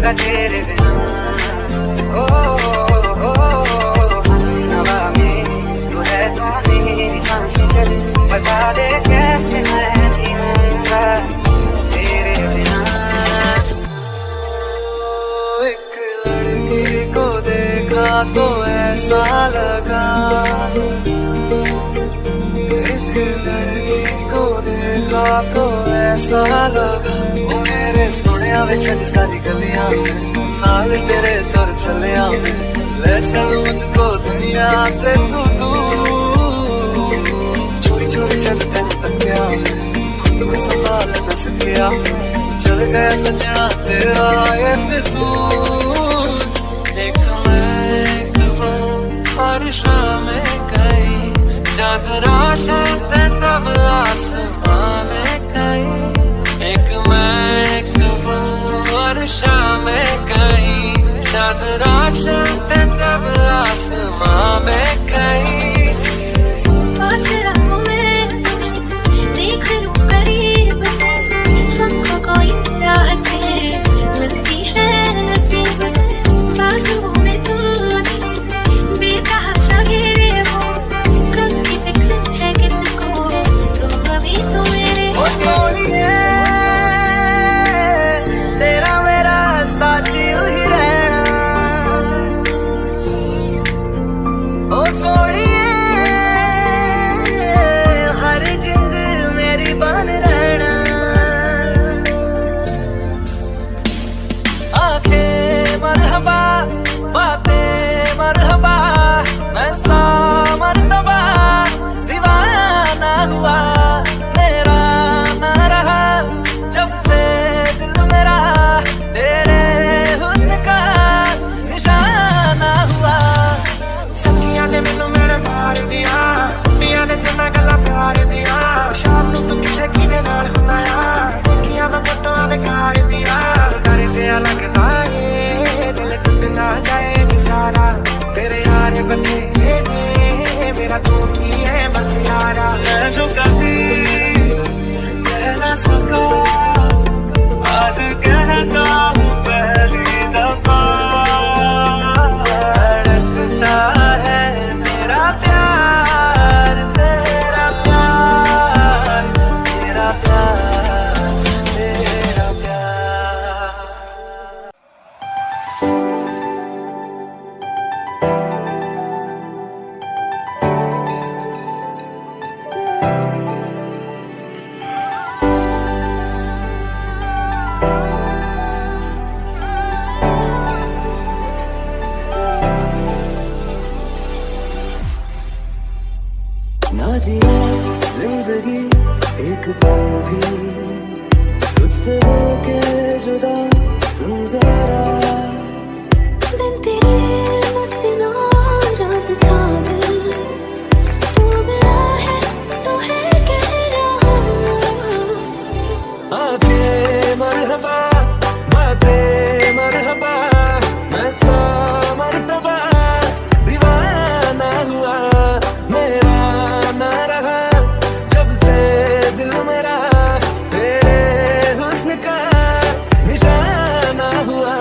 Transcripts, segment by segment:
रहूंगा तेरे बिना। ओ हवा में तू है तो मेरी सांसें चले, बता दे कैसे मैं जीऊंगा तेरे बिना। एक लड़की को देखा तो ऐसा लगा, एक लड़की को देखा तो ऐसा लगा, वो मेरे सोनिया में छन सारी गलियां नाल तेरे तुर चलिया, ले चल मुझको दुनिया से तू दूर। चोरी चोरी चल तेन तकिया, खुद को संभाल न सकिया, चल गया सजना तेरा ये फितूर। एक मैं एक वो हर शाम कई जागरा शर्त तब आसमां में कई, एक मैं एक वो हर शाम कई जागरा शर्त तब आसमां में कई। पास रहो मैं देख लूं करीब से, आँखों को ये राहत है मिलती है नसीब से। बाजुओं में तुम मुझे बेतहाशा घेरे हो, कब की फिक्र है किसको, तुम अभी तो मेरे। ओ सोनिए तेरा मेरा साथी ही रहना, ओ सोनिए हर जिंद मेरी बन रहना। आंखें मरहबा बातें मरहबा, मैं सा मर्तबा दीवाना हुआ, मेरा ना रहा जब से दिल मेरा तेरे हुस्न का निशाना हुआ। सखियां ने मैनू मेरे मार दिया, कुड़ियां ने चन्ना गल्ला प्यार दिया, शाम नू तू किथे किदे नाल हुंदा यार, देखियां मैं फोटोआं बेकार दिया। डर जिहा लगदा ए दिल टुट ना जाए बेचारा, तेरे यार बथेरे ने मेरा तू ही है बस यारा। मैं जो कभी कह ना सका आज कहता हूँ पहली दफा, धड़कता है मेरा प्यार तेरा प्यार, तेरा प्यार तेरा प्यार। ना जिया जिंदगी एक पल भी तुझसे होके जुदा, सुन जरा बिन तेरे मुझसे नाराज था दिल, तू मेरा है तो है कह रहा। आंखें मरहबा बातें मरहबा, मैं सा मर्तबा दीवाना हुआ, मेरा ना रहा जब से दिल मेरा तेरे हुस्न का निशाना हुआ।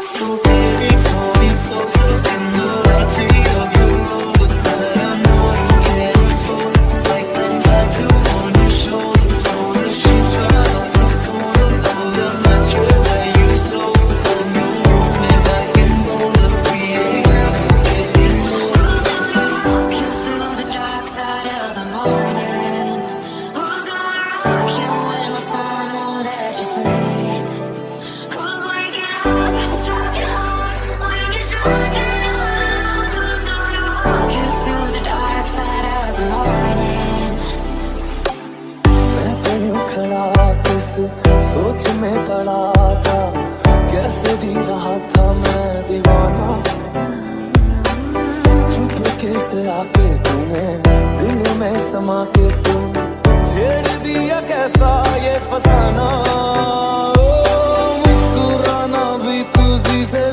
So baby call me closer in the backseat of your Rover, but I know you can't afford like the tattoo on your shoulder, on the sheets right off the corner of the mattress that you stole from your roommate back in Boulder, PA. Getting older. Walking through the dark side of the morning, who's gonna rock you when the sun won't let you sleep? Who's waking up to strike your heart when you're drunk and alone? Who's gonna walk you through the dark side of the morning? मैं तो यूं खड़ा किस सोच में पड़ा था, कैसे जी रहा था मैं दीवाना, चुपके से आके तूने दिल में समा के तू छेड़ दिया कैसा ये फसाना, ओ मुस्कुराना भी तुझी से